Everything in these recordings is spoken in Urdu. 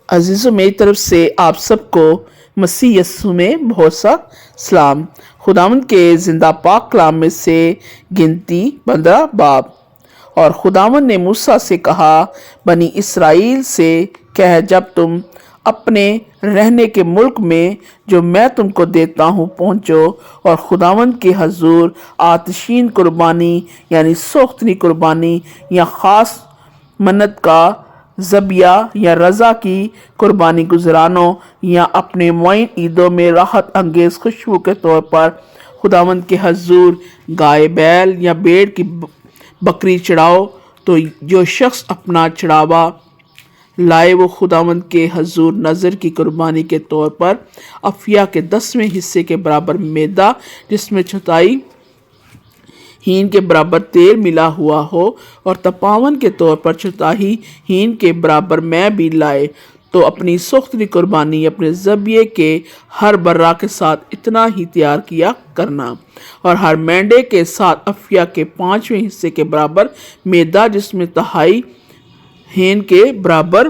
عزیزوں، میری طرف سے آپ سب کو مسیح یسوع میں بہت سا سلام۔ خداوند کے زندہ پاک کلام میں سے گنتی 15 باب۔ اور خداوند نے موسیٰ سے کہا، بنی اسرائیل سے کہہ، جب تم اپنے رہنے کے ملک میں جو میں تم کو دیتا ہوں پہنچو، اور خداوند کے حضور آتشین قربانی یعنی سوختنی قربانی یا خاص منت کا ذبیحہ یا رضا کی قربانی گزرانو یا اپنے معین عیدوں میں راحت انگیز خوشبو کے طور پر خداوند کے حضور گائے، بیل یا بھیڑ کی بکری چڑھاؤ، تو جو شخص اپنا چڑھاوا لائے وہ خداوند کے حضور نذر کی قربانی کے طور پر افیا کے 10ویں حصے کے برابر میدا جس میں 1/4 ہین کے برابر تیل ملا ہوا ہو اور تپاون کے طور پر 1/4 ہین کے برابر میں بھی لائے، تو اپنی سوختنی قربانی اپنے ذبیحے کے ہر برہ کے ساتھ اتنا ہی تیار کیا کرنا، اور ہر مینڈے کے ساتھ افیا کے 5ویں حصے کے برابر میدا جس میں 1/2 ہین کے برابر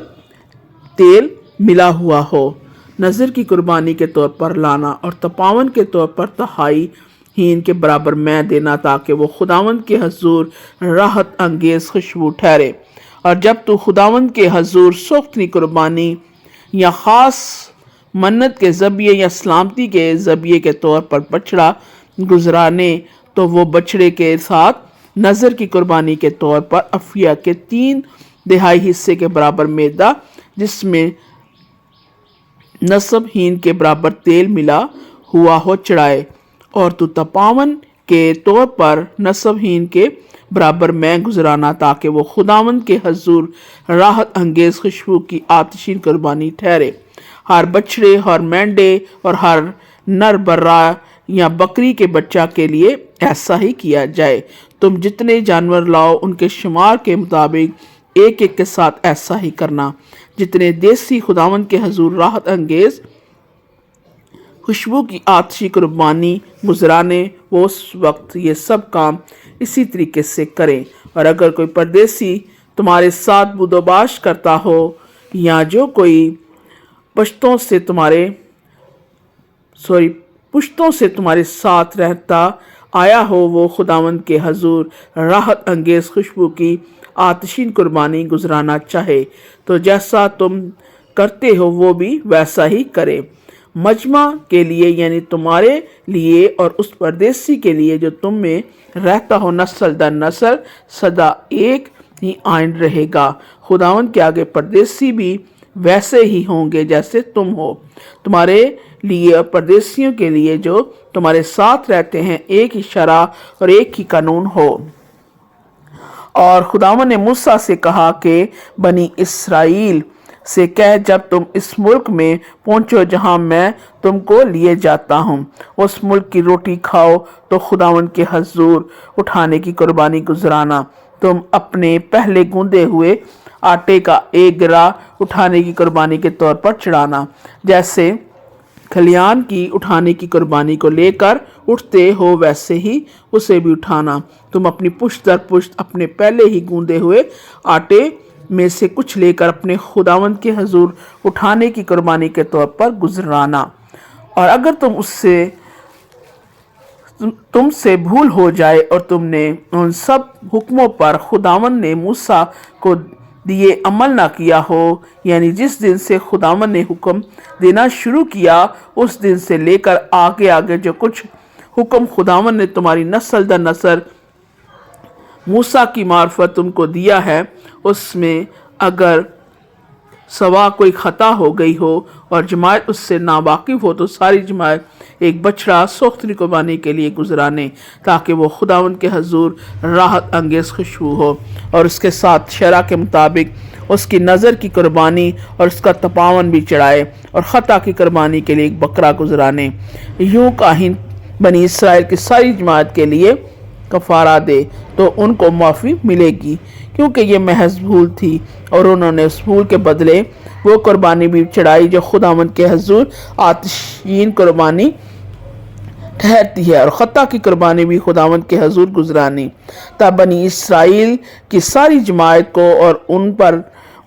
تیل ملا ہوا ہو نذر کی قربانی کے طور پر لانا، اور تپاون کے طور پر 1/2 ہین کے برابر میں دینا، تاکہ وہ خداوند کے حضور راحت انگیز خوشبو ٹھہرے۔ اور جب تو خداوند کے حضور سوختنی قربانی یا خاص منت کے ذبیحے یا سلامتی کے ذبیحے کے طور پر بچڑا گزرانے، تو وہ بچڑے کے ساتھ نذر کی قربانی کے طور پر افیا کے 3/4 حصے کے برابر میدا جس میں نصف ہین کے برابر تیل ملا ہوا ہو چڑھائے، اور تو تپاون کے طور پر نصف ہین کے برابر میں گزرانا، تاکہ وہ خداوند کے حضور راحت انگیز خوشبو کی آتشین قربانی ٹھہرے۔ ہر بچڑے، ہر مینڈے اور ہر نر برہ یا بکری کے بچہ کے لیے ایسا ہی کیا جائے۔ تم جتنے جانور لاؤ ان کے شمار کے مطابق ایک ایک کے ساتھ ایسا ہی کرنا۔ جتنے دیسی خداوند کے حضور راحت انگیز خوشبو کی آتشی قربانی گزرانے، وہ اس وقت یہ سب کام اسی طریقے سے کریں۔ اور اگر کوئی پردیسی تمہارے ساتھ بود و باش کرتا ہو، یا جو کوئی پشتوں سے تمہارے ساتھ رہتا آیا ہو، وہ خداوند کے حضور راحت انگیز خوشبو کی آتشین قربانی گزرانا چاہے، تو جیسا تم کرتے ہو وہ بھی ویسا ہی کرے۔ مجمع کے لیے یعنی تمہارے لیے اور اس پردیسی کے لیے جو تم میں رہتا ہو نسل در نسل سدا ایک ہی آئین رہے گا۔ خداوند کے آگے پردیسی بھی ویسے ہی ہوں گے جیسے تم ہو۔ تمہارے لیے اور پردیسیوں کے لیے جو تمہارے ساتھ رہتے ہیں ایک ہی شرع اور ایک ہی قانون ہو۔ اور خداوند نے موسیٰ سے کہا کہ بنی اسرائیل سے کہہ، جب تم اس ملک میں پہنچو جہاں میں تم کو لیے جاتا ہوں، اس ملک کی روٹی کھاؤ، تو خداوند کے حضور اٹھانے کی قربانی گزرانا۔ تم اپنے پہلے گوندے ہوئے آٹے کا ایک گرہ اٹھانے کی قربانی کے طور پر چڑھانا، جیسے کھلیان کی اٹھانے کی قربانی کو لے کر اٹھتے ہو ویسے ہی اسے بھی اٹھانا۔ تم اپنی پشت در پشت اپنے پہلے ہی گوندے ہوئے آٹے میں سے کچھ لے کر اپنے خداوند کے حضور اٹھانے کی قربانی کے طور پر گزرانا۔ اور اگر تم سے بھول ہو جائے اور تم نے ان سب حکموں پر خداوند نے موسیٰ کو دیے عمل نہ کیا ہو، یعنی جس دن سے خداوند نے حکم دینا شروع کیا اس دن سے لے کر آگے جو کچھ حکم خداوند نے تمہاری نسل در نسل موسیٰ کی معرفت تم کو دیا ہے، اس میں اگر سوا کوئی خطا ہو گئی ہو اور جماعت اس سے ناواقف ہو، تو ساری جماعت ایک بچڑا سوختنی قربانی کے لیے گزرانے، تاکہ وہ خداوند کے حضور راحت انگیز خوشبو ہو، اور اس کے ساتھ شرع کے مطابق اس کی نذر کی قربانی اور اس کا تپاون بھی چڑھائے، اور خطا کی قربانی کے لیے ایک بکرا گزرانے۔ یوں کاہن بنی اسرائیل کی ساری جماعت کے لیے کفارہ دے تو ان کو معافی ملے گی، کیونکہ یہ محض بھول تھی، اور انہوں نے اس بھول کے بدلے وہ قربانی بھی چڑھائی جو خداوند کے حضور آتشین قربانی ٹھہرتی ہے، اور خطا کی قربانی بھی خداوند کے حضور گزرانی۔ تب بنی اسرائیل کی ساری جماعت کو اور